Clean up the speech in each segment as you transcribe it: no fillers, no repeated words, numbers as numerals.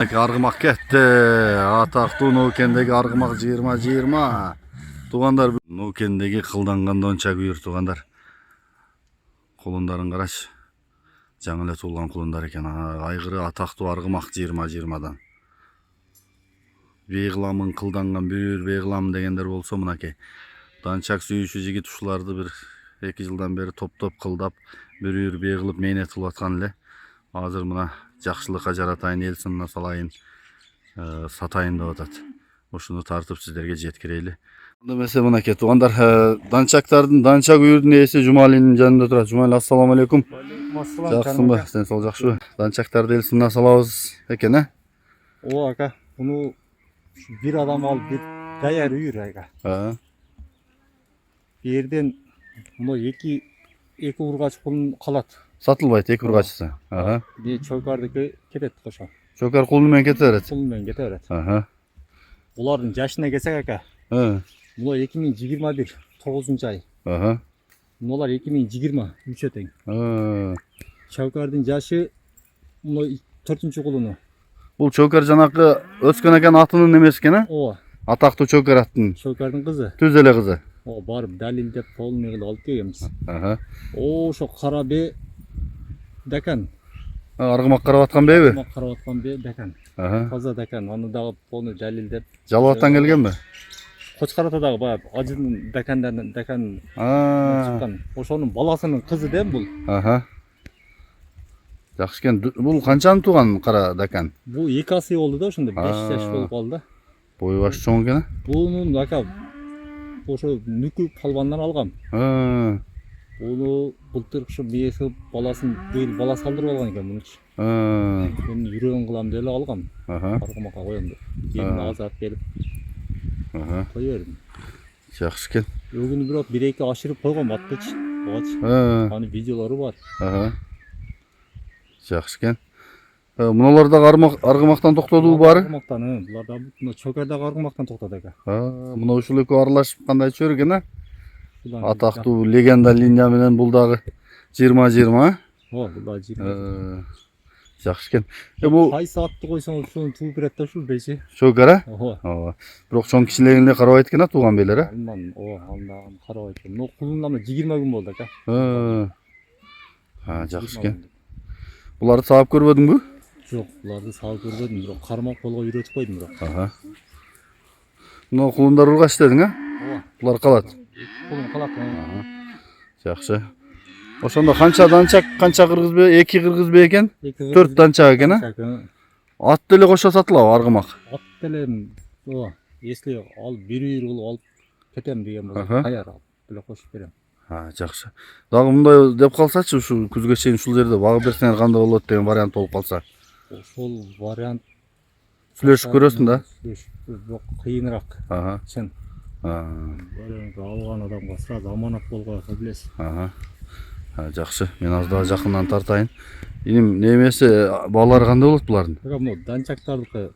Argımak ketdi. Ataqtуу Nukendagi argımak 20-20. Tugandar Nukendagi kıldangan donçak uyur tugandar. Kulundарын караш. Жаңы эле туулган кулундар экен. Айгыры атактуу аргымак 20-20дан. Бейгыламын кылданган бүйүр бейгылам дегендер болсо мынакей. Данчак сүйүүчү жигит ушуларды бир 2 жылдан бери топтоп кылдап, бүйүр бейгылып мээнет кылып аткан эле. Азыр мына жакшылыкка жаратайын, эл сынына салайын, сатайын деп атат. Ушуну тартып сиздерге жеткирейли. Демесе мынакей туугандар, данчактардын данчак үйүрдүн ээси Жумалинин жанында турат. Жумали, ассаламу алейкум. Жакшысыңбы? Сен сол жакшыбы? Данчактарды эл сынына салабыз экен, э? Ооба ака, муну бир адам алып бир даяр үйүр ака. Бу жерден муну эки ургач кулун калат. Сатылбайт эки ургачысы. Бир чөкөрдүкү кетет кошо. Чөкөр кулуну менен кете берет. Кулу менен кете берет. Булардын жашына келсек ака. Муну 2021 9-ай. Мунулар 2023 тең. Чөкөрдүн жашы муну 4-кулуну. Бул чөкөр жанакы өскөн экен атынын эмес экен, э? Ооба. Атактуу чөкөр аттын. Чөкөрдүн кызы. Түз эле кызы. Барып далилдеп полный кылып алып келгенбиз. Ошо кара бе дакан. Аргымак карап аткан беби? Аргымак карап аткан бе дакан. Таза дакан. Аны дагы полный далилдеп. Жалбаттан келгенби? Кочкарата дагы баягы ажынын дакандарынан дакан чыккан. Ошонун баласынын кызы да бул. Жакшы экен. Бул канчаны тууган кара дакан? Бул 2 асы болду да, ошондо 5 жаш болуп калды да. Бою башы чоң экен, э? Бунун ака ошо нүкү палбандан алгам. Буну былтыр ушу биеси баласын быйыл бала салдырып алган экен мунучу. Мен үйрөн кылам деп эле алгам. Аргымакка коём деп. Кийин азат келип кое бердим. Жакшы экен. Өгүнү бирок 1-2 ашырып койгом аттычы. Аны видеолору бар. Жакшы экен. Мунулар да аргымактан токтодубу баары? Аргымактан, булар да мына чөкөрдөгү аргымактан токтоду экен. Мына ушул экөө аралашып кандай чөр экен, э? Атактуу легенда линия менен бул дагы 20-20, бул дагы 20. Жакшы экен. Бул кайсы атты койсоң ушуну тууп берет да ушул бейчи. Чөкөр, э? Ооба. Бирок чоң кишилерге карабайт экен, тууган бейлер, э? Андан карабайт экен. Мына кулундан 20 күн болду ака. Жакшы экен. Буларды саап көрбөдүңбү? Жок, буларды саап көрбөдүм, бирок кармак колго үйрөтүп койдум бирок. Мына кулундар ургач дедиң, э? Ооба. Булар калат. Кулун калат. Жакшы. Ошондо канча данчак, канча кыргыз бе, 2 кыргыз бе экен? 4 данчак экен, э? Ат деле кошо сатылабы аргымак? Ат деле, ооба. Если ал бир үйүр кылып алып кетем деген болсо, даяр алып деле кошуп берем. Жакшы. Дагы мындай деп калсачы, ушу күзгө чейин ушул жерде багып берсеңер кандай болот деген вариант болуп калса. Ошол вариант Сүйлөшүп көрөсүң да? Бирок кыйыныраак. Чын. Алган адамга сразу аманат болгоюп билесиз. Жакшы. Мен аз дагы жакындан тартайын. Иним немеси балалары кандай болот булардын? Могу данчактардыкы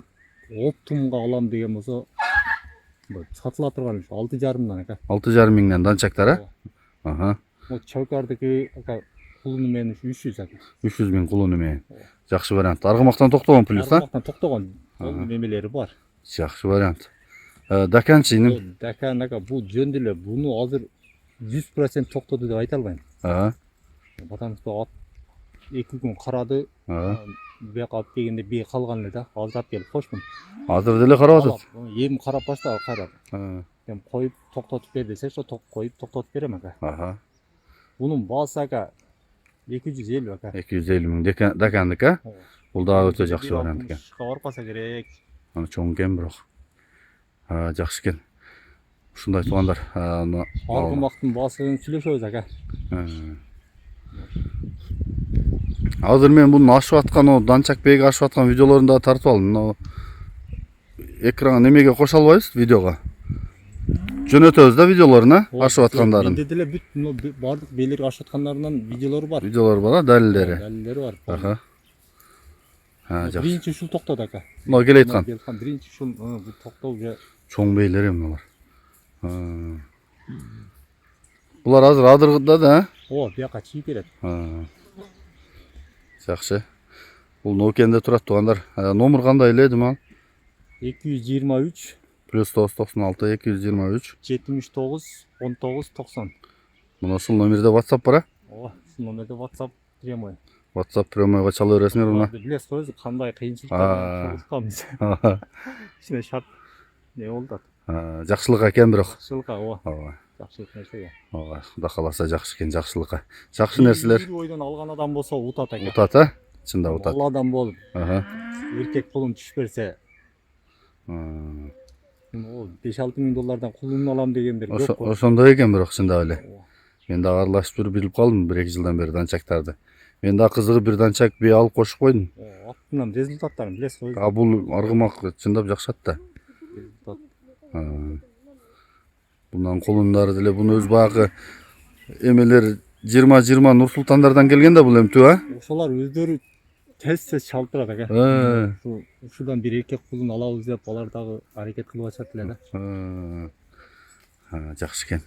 оптумга алам деген болсо, сатыла турган 6,5 ака. 6,5 миңден данчактар, э? Могу чөкөрдүкү ака кулуну менен 300 ака. 300 миң кулуну менен. Жакшы вариант. Аргымактан токтогон плюс, а? Аргымактан токтогон. Ол немелери бар. Жакшы вариант. Даканчы иним? Дакан ака бул жөн деле буну азыр 100% токтоду деп айта албайм. Потому что ат 2 күн карады. Бияка алып келгенде бие калган эле да. Азыр алып келип коштум. Азыр деле карап атат. Эми карап баштады, карап. Эми коюп токтотуп бер десе, ошо коюп токтотуп берем ака. Бунун баасы ака 250 ака. 250 миң дакандык, а? Бул дагы өтө жакшы вариант экен. Барып калса керек. Аны чоң экен бирок. Жакшы экен. Ушундай туугандар. Аргымактын баасын сүйлөшөбүз ака. Азыр мен бунун ашып аткан, данчак беги ашып аткан видеолорун да тартып алдым. Экранга немеге кошо албайбыз видеого. Жөнөтөбүз да видеолорун, ашып аткандарын. Менде деле бүт бардык бейлерге ашып аткандарынан видеолору бар. Видеолор бар, далилдери. Далилдери бар. Жакшы. Биринчи ушул токтоду ака. Мына келе айткан. Биринчи ушул бул токтоо уже чоң бейлер эмне бар. Булар азыр адырда да, ооба, бияка чийип берет. Жакшы. Бул Нокенде турат туугандар. Номер кандай эле Димал? 223 +996 223. 79 19 90. Мунусул номерде WhatsApp бар. Ооба, ушул номерде WhatsApp прямой. WhatsApp прямойго чала бересиңер мына. Билесиз го, кандай кыйынчылыктар чалышканбыз. Кичине шарт не болду. Жакшылык экен бирок. Жакшылыкка, ооба. Ооба. Жакшылык нерсеге. Ооба. Кудай кааласа жакшы экен жакшылыкка. Жакшы нерселер Бир ойдон алган адам болсо утат экен. утат, а? Чында утат. Ал адам болуп, Аха. эркек кулун түшүп берсе, М. о 5-6 миң доллардан кулун алам дегендер көп го. Ошондой экен бирок чында эле. Ооба. Мен дагы аралашып жүрүп билип калдым 1-2 жылдан бери данчактарды. Мен дагы кызыгып бир данчак бий алып кошуп койдум. Аттынан результаттарын билесиз го. Бул аргымак чындап жакшат да. Результат. Bundan kolundары деле буну өз багы эмелер 20-20 Нур Султандардан келген да бул эмтүү, а? Ошолар өздөрү тез чалып турат экен. Ушудан бир эркек кулун алабыз деп алар дагы аракет кылып атышат эле да. Жакшы экен.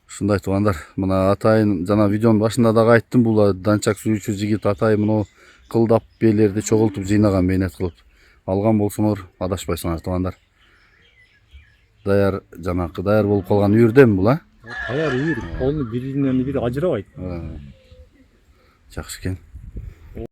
Ушундай туугандар, мына атайын жана видеонун башында дагы айттым, бул данчак сүйүүчү жигит атайын муну кылдап бийлерди чогултуп жыйнаган, мээнет кылып алган болсоңор адашпайсыңар туугандар. Даяр жанакы даяр болуп калган үйүрдөн бул, а? Даяр үйүр, колу биринен бири ажырабайт. Жакшы экен.